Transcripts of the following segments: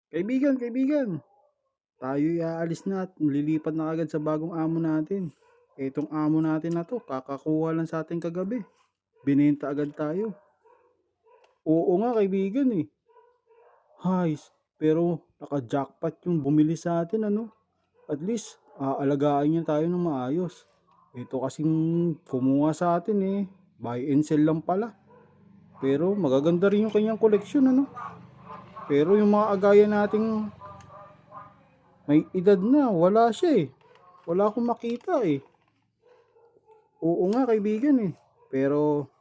Kaibigan, kaibigan, tayo'y aalis na at lilipat na agad sa bagong amo natin. Itong amo natin na 'to kakakuha lang sa'tin kagabi, binenta agad tayo. Oo nga kaibigan, eh. Hays, pero naka-jackpot yung bumili sa'tin ano. At least aalagaan niya tayo ng maayos. Ito kasing kumuha sa'tin, eh, buy and sell lang pala. Pero magaganda rin yung kanyang koleksyon ano. Pero yung mga agaya nating may edad na, wala siya, eh. Wala akong makita, eh. Oo nga kaibigan, eh. Pero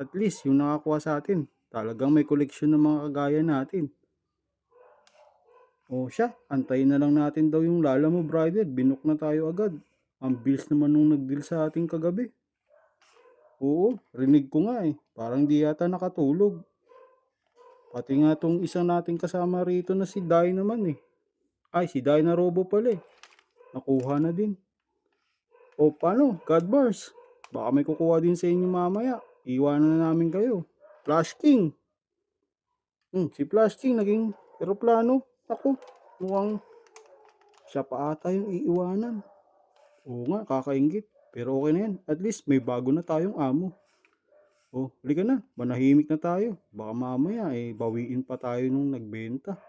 at least yung nakakuha sa atin, talagang may koleksyon ng mga kagaya natin. O siya, antayin na lang natin daw yung lala mo brother, binook na tayo agad. Ang bilis naman nung nag-deal sa ating kagabi. Oo, rinig ko nga, eh. Parang di yata nakatulog. Pati nga tong isa nating kasama rito na si Dai naman, eh. Ay, si Dai na Robo pala, eh. Nakuha na din. O paano, Godbars? Baka may kukuha din sa inyo mamaya. Iwanan na namin kayo. Flash King. Si Flash King naging eroplano. Ako, mukhang siya pa ata yung iiwanan. Oo nga, kakaingit. Pero okay na yan. At least may bago na tayong amo. Oh, halika na. Manahimik na tayo. Baka mamaya bawiin pa tayo nung nagbenta.